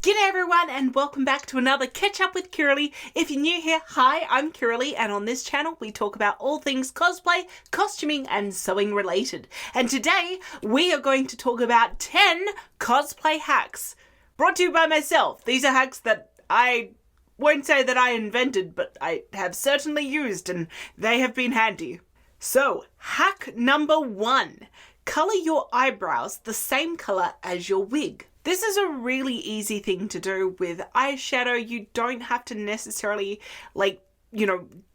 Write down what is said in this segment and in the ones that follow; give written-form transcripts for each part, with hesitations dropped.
G'day everyone and welcome back to another Catch Up with Kiralee. If you're new here, hi, I'm Kiralee and on this channel we talk about all things cosplay, costuming and sewing related. And today we are going to talk about 10 cosplay hacks brought to you by myself. These are hacks that I won't say that I invented, but I have certainly used and they have been handy. So, hack number 1. Color your eyebrows the same color as your wig. This is a really easy thing to do with eyeshadow. You don't have to necessarily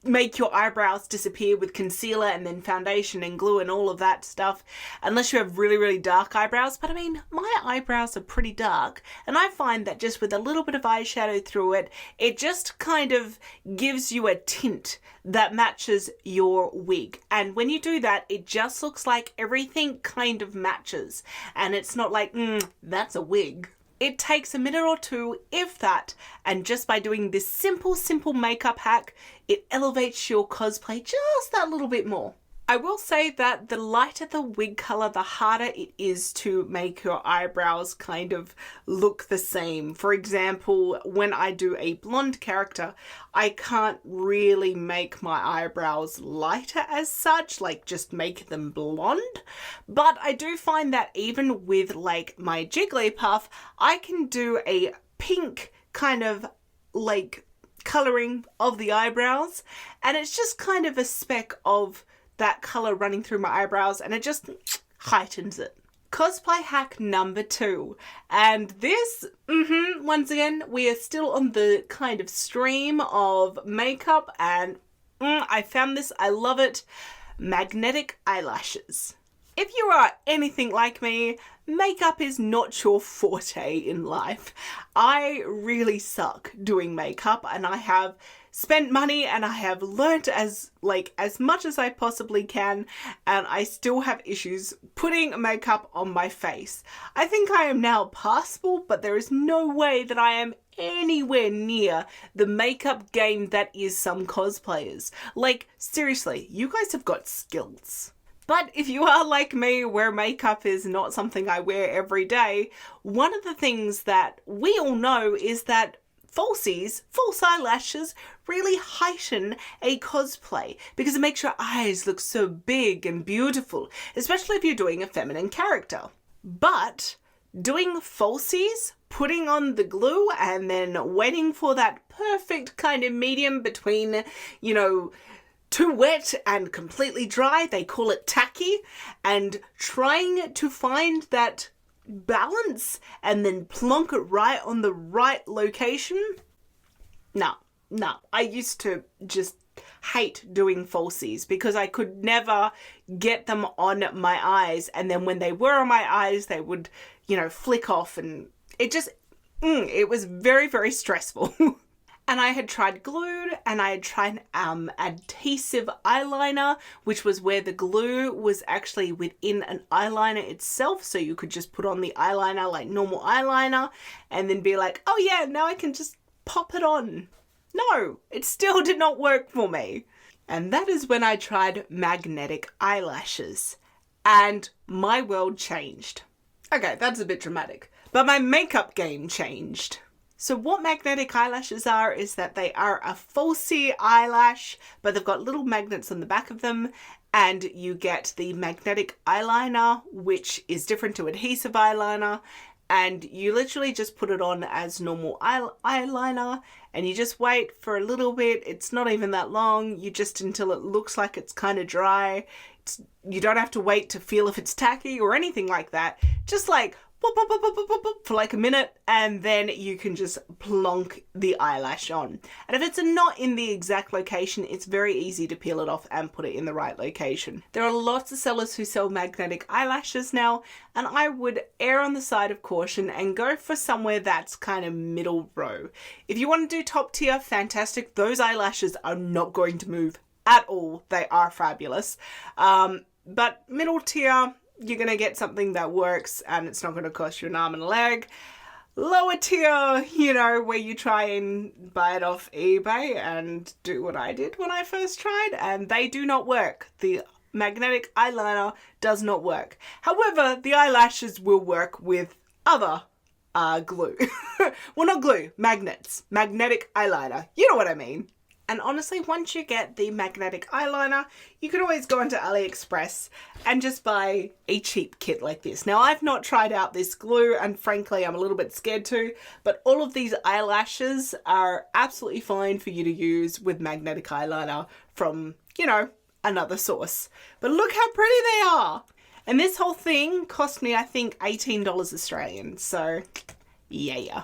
make your eyebrows disappear with concealer and then foundation and glue and all of that stuff, unless you have really, really dark eyebrows. But I mean, my eyebrows are pretty dark, and I find that just with a little bit of eyeshadow through it, it just kind of gives you a tint that matches your wig. And when you do that, it just looks like everything kind of matches, and it's not like, that's a wig. It takes a minute or two, if that, and just by doing this simple makeup hack, it elevates your cosplay just that little bit more. I will say that the lighter the wig color, the harder it is to make your eyebrows kind of look the same. For example, when I do a blonde character, I can't really make my eyebrows lighter as such, like just make them blonde. But I do find that even with like my Jigglypuff, I can do a pink kind of like coloring of the eyebrows, and it's just kind of a speck of that color running through my eyebrows and it just heightens it. Cosplay hack number 2. And this, once again, we are still on the kind of stream of makeup and I found this, I love it. Magnetic eyelashes. If you are anything like me, makeup is not your forte in life. I really suck doing makeup and I have spent money and I have learnt as much as I possibly can, and I still have issues putting makeup on my face. I think I am now passable, but there is no way that I am anywhere near the makeup game that is some cosplayers. Like, seriously, you guys have got skills. But if you are like me, where makeup is not something I wear every day, one of the things that we all know is that false eyelashes really heighten a cosplay because it makes your eyes look so big and beautiful, especially if you're doing a feminine character. But doing falsies, putting on the glue and then waiting for that perfect kind of medium between, too wet and completely dry, they call it tacky, and trying to find that balance and then plonk it right on the right location. No. I used to just hate doing falsies because I could never get them on my eyes, and then when they were on my eyes they would, flick off, and it just, it was very, very stressful. And I had tried glue and I had tried adhesive eyeliner, which was where the glue was actually within an eyeliner itself. So you could just put on the eyeliner like normal eyeliner and then be like, oh yeah, now I can just pop it on. No, it still did not work for me. And that is when I tried magnetic eyelashes and my world changed. Okay, that's a bit dramatic, but my makeup game changed. So what magnetic eyelashes are is that they are a falsie eyelash, but they've got little magnets on the back of them, and you get the magnetic eyeliner, which is different to adhesive eyeliner, and you literally just put it on as normal eyeliner, and you just wait for a little bit. It's not even that long, until it looks like it's kind of dry. You don't have to wait to feel if it's tacky or anything like that. Just like boop, boop, boop, boop, boop, boop, for like a minute, and then you can just plonk the eyelash on. And if it's not in the exact location, it's very easy to peel it off and put it in the right location. There are lots of sellers who sell magnetic eyelashes now, and I would err on the side of caution and go for somewhere that's kind of middle row. If you want to do top tier, fantastic. Those eyelashes are not going to move at all. They are fabulous. But middle tier, you're going to get something that works and it's not going to cost you an arm and a leg. Lower tier, where you try and buy it off eBay and do what I did when I first tried, and they do not work. The magnetic eyeliner does not work. However, the eyelashes will work with other glue. Well, not glue, magnets. Magnetic eyeliner. You know what I mean. And honestly, once you get the magnetic eyeliner, you can always go onto AliExpress and just buy a cheap kit like this. Now, I've not tried out this glue, and frankly, I'm a little bit scared to, but all of these eyelashes are absolutely fine for you to use with magnetic eyeliner from, you know, another source. But look how pretty they are. And this whole thing cost me, I think, $18 Australian. So, yeah.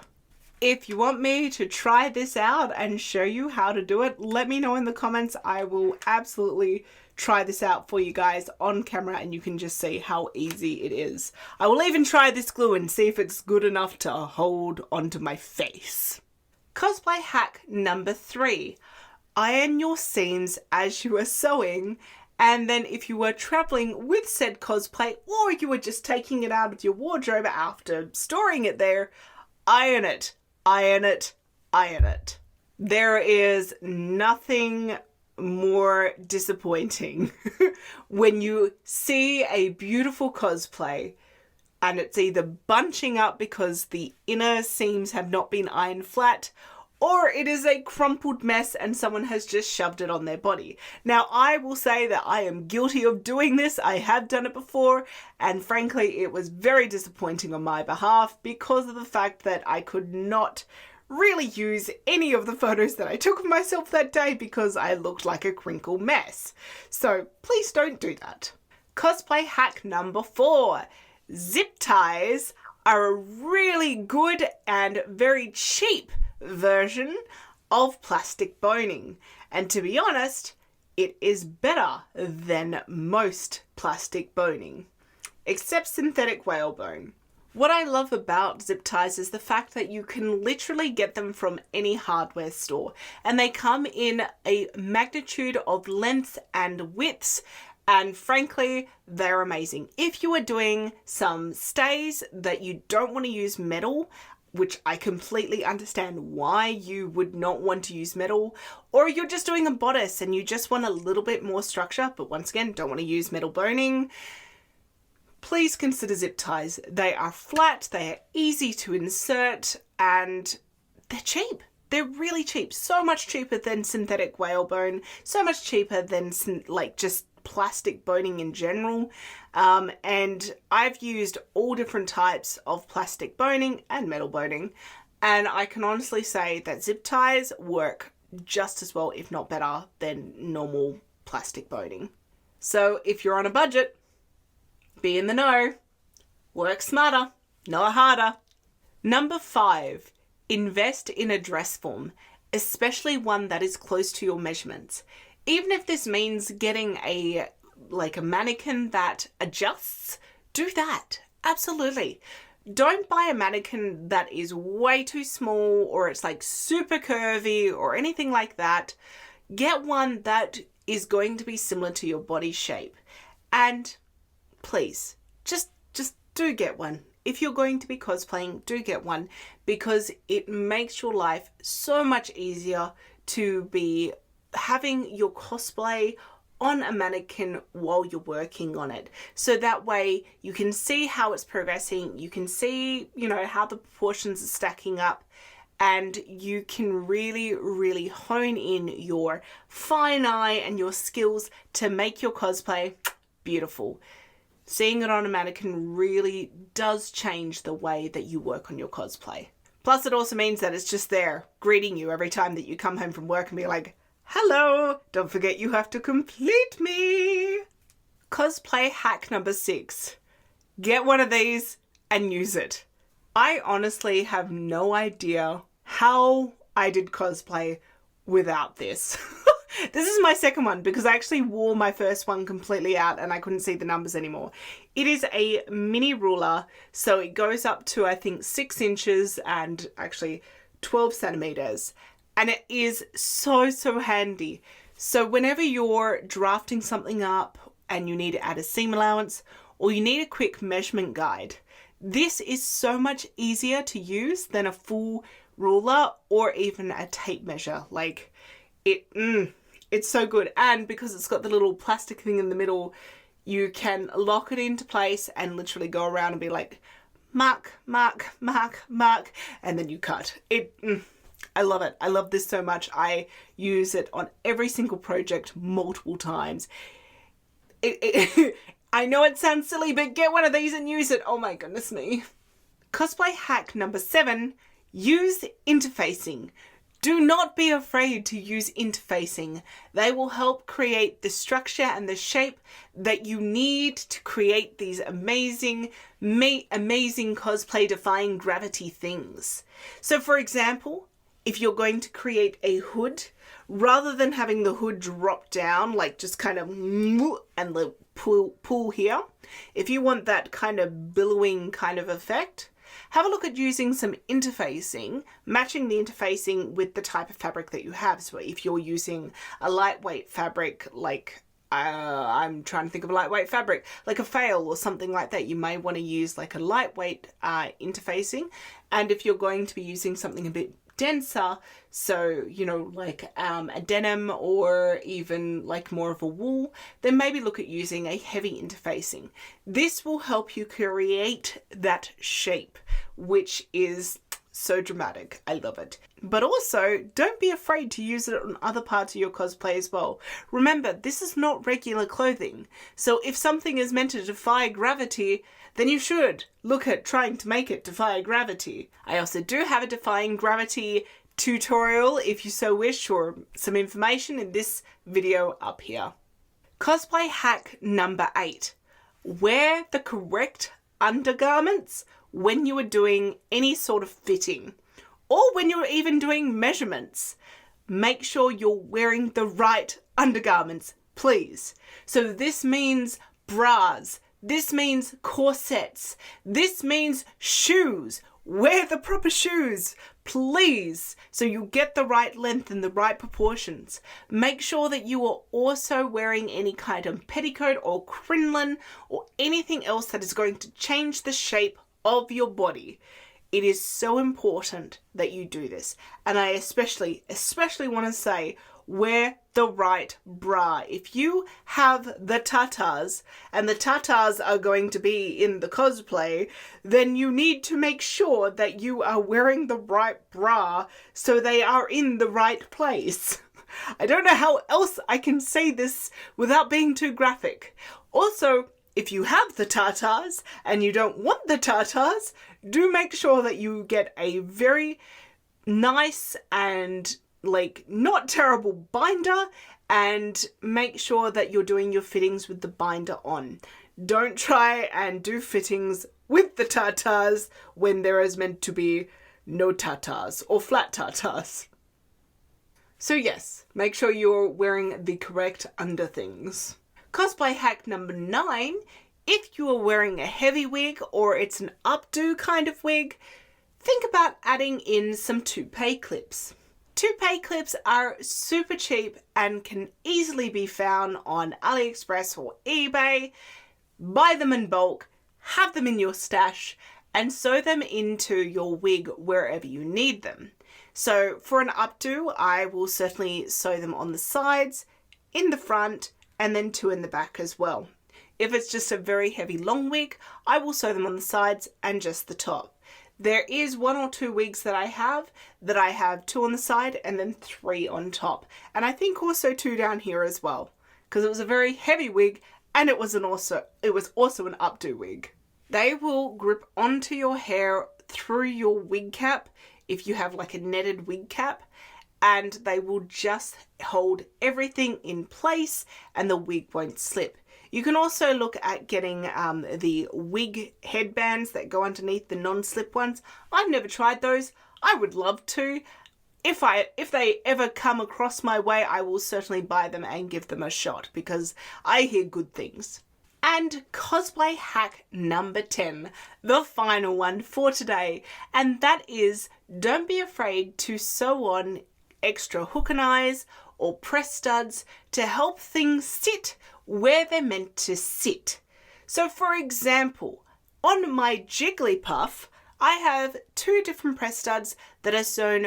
If you want me to try this out and show you how to do it, let me know in the comments. I will absolutely try this out for you guys on camera, and you can just see how easy it is. I will even try this glue and see if it's good enough to hold onto my face. Cosplay hack number 3. Iron your seams as you are sewing, and then if you were traveling with said cosplay, or you were just taking it out of your wardrobe after storing it there, iron it. Iron it, iron it. There is nothing more disappointing when you see a beautiful cosplay and it's either bunching up because the inner seams have not been ironed flat, or it is a crumpled mess and someone has just shoved it on their body. Now, I will say that I am guilty of doing this. I have done it before, and frankly, it was very disappointing on my behalf because of the fact that I could not really use any of the photos that I took of myself that day because I looked like a crinkle mess. So please don't do that. Cosplay hack number 4. Zip ties are a really good and very cheap version of plastic boning, and to be honest, it is better than most plastic boning, except synthetic whalebone. What I love about zip ties is the fact that you can literally get them from any hardware store, and they come in a magnitude of lengths and widths, and frankly, they're amazing. If you are doing some stays that you don't want to use metal, which I completely understand why you would not want to use metal, or you're just doing a bodice and you just want a little bit more structure, but once again, don't want to use metal boning, please consider zip ties. They are flat, they are easy to insert, and they're cheap. They're really cheap. So much cheaper than synthetic whalebone, so much cheaper than like just plastic boning in general. And I've used all different types of plastic boning and metal boning, and I can honestly say that zip ties work just as well, if not better, than normal plastic boning. So if you're on a budget, be in the know. Work smarter, not harder. Number 5, invest in a dress form, especially one that is close to your measurements. Even if this means getting a mannequin that adjusts, do that. Absolutely. Don't buy a mannequin that is way too small, or it's like super curvy or anything like that. Get one that is going to be similar to your body shape. And please, just do get one. If you're going to be cosplaying, do get one, because it makes your life so much easier to be having your cosplay on a mannequin while you're working on it. So that way you can see how it's progressing, you can see, you know, how the proportions are stacking up, and you can really, really hone in your fine eye and your skills to make your cosplay beautiful. Seeing it on a mannequin really does change the way that you work on your cosplay. Plus, it also means that it's just there greeting you every time that you come home from work and be like, hello, don't forget you have to complete me. Cosplay hack number 6. Get one of these and use it. I honestly have no idea how I did cosplay without this. This is my second one because I actually wore my first one completely out and I couldn't see the numbers anymore. It is a mini ruler, so it goes up to, I think, 6 inches and actually 12 centimeters. And it is so handy. So whenever you're drafting something up and you need to add a seam allowance, or you need a quick measurement guide, this is so much easier to use than a full ruler or even a tape measure. Like, it's so good. And because it's got the little plastic thing in the middle, you can lock it into place and literally go around and be like, mark, mark, mark, mark, and then you cut. I love it. I love this so much. I use it on every single project multiple times. I know it sounds silly, but get one of these and use it. Oh my goodness me. Cosplay hack number 7, use interfacing. Do not be afraid to use interfacing. They will help create the structure and the shape that you need to create these amazing cosplay defying gravity things. So for example, if you're going to create a hood, rather than having the hood drop down, like just kind of and the pull here, if you want that kind of billowing kind of effect, have a look at using some interfacing, matching the interfacing with the type of fabric that you have. So if you're using a lightweight fabric, like I'm trying to think of a lightweight fabric, like a fail or something like that, you may want to use like a lightweight interfacing. And if you're going to be using something a bit denser, so you know, like a denim or even like more of a wool, then maybe look at using a heavy interfacing. This will help you create that shape, which is so dramatic. I love it. But also, don't be afraid to use it on other parts of your cosplay as well. Remember, this is not regular clothing. So if something is meant to defy gravity, then you should look at trying to make it defy gravity. I also do have a defying gravity tutorial if you so wish, or some information in this video up here. Cosplay hack number 8. Wear the correct undergarments when you are doing any sort of fitting, or when you're even doing measurements. Make sure you're wearing the right undergarments, please. So this means bras, this means corsets, this means shoes. Wear the proper shoes, please, so you get the right length and the right proportions. Make sure that you are also wearing any kind of petticoat or crinoline or anything else that is going to change the shape of your body. It is so important that you do this. And I especially want to say, wear the right bra. If you have the tatas, and the tatas are going to be in the cosplay, then you need to make sure that you are wearing the right bra so they are in the right place. I don't know how else I can say this without being too graphic. Also, if you have the tatas and you don't want the tatas, do make sure that you get a very nice and like not terrible binder, and make sure that you're doing your fittings with the binder on. Don't try and do fittings with the tatas when there is meant to be no tatas or flat tatas. So yes, make sure you're wearing the correct under things. Cosplay hack number 9, if you are wearing a heavy wig or it's an updo kind of wig, think about adding in some toupee clips. Toupee clips are super cheap and can easily be found on AliExpress or eBay. Buy them in bulk, have them in your stash, and sew them into your wig wherever you need them. So for an updo, I will certainly sew them on the sides, in the front, and then 2 in the back as well. If it's just a very heavy long wig, I will sew them on the sides and just the top. There is 1 or 2 wigs that I have 2 on the side and then 3 on top. And I think also 2 down here as well, because it was a very heavy wig and it was also an updo wig. They will grip onto your hair through your wig cap if you have like a netted wig cap, and they will just hold everything in place and the wig won't slip. You can also look at getting the wig headbands that go underneath the non-slip ones. I've never tried those. I would love to. If they ever come across my way, I will certainly buy them and give them a shot, because I hear good things. And cosplay hack number 10, the final one for today, and that is, don't be afraid to sew on extra hook and eyes or press studs to help things sit where they're meant to sit. So for example, on my Jigglypuff, I have 2 different press studs that are sewn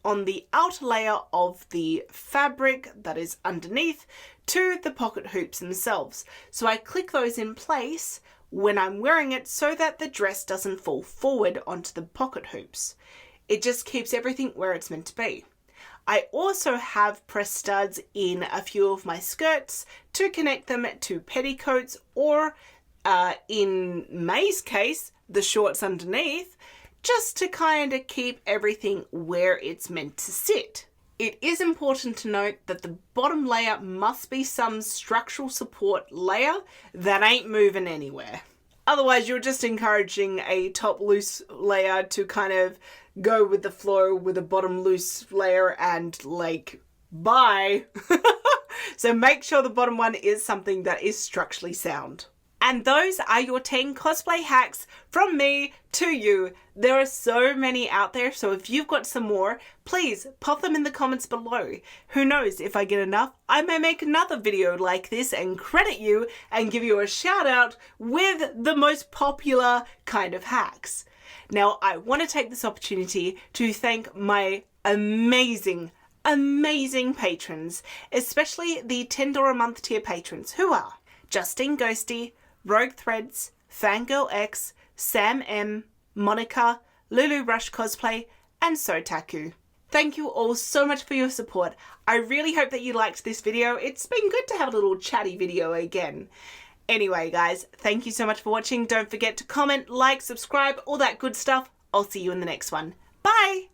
on the outer layer of the fabric that is underneath to the pocket hoops themselves. So I click those in place when I'm wearing it so that the dress doesn't fall forward onto the pocket hoops. It just keeps everything where it's meant to be. I also have press studs in a few of my skirts to connect them to petticoats or, in May's case, the shorts underneath, just to kind of keep everything where it's meant to sit. It is important to note that the bottom layer must be some structural support layer that ain't moving anywhere. Otherwise, you're just encouraging a top loose layer to kind of go with the flow with a bottom loose layer and like, bye. So make sure the bottom one is something that is structurally sound. And those are your 10 cosplay hacks from me to you. There are so many out there, so if you've got some more, please pop them in the comments below. Who knows, if I get enough, I may make another video like this and credit you and give you a shout out with the most popular kind of hacks. Now, I want to take this opportunity to thank my amazing patrons, especially the $10 a month tier patrons, who are Justine Ghosty, Rogue Threads, Fangirl X, Sam M, Monica, Lulu Rush Cosplay, and Sotaku. Thank you all so much for your support. I really hope that you liked this video. It's been good to have a little chatty video again. Anyway, guys, thank you so much for watching. Don't forget to comment, like, subscribe, all that good stuff. I'll see you in the next one. Bye!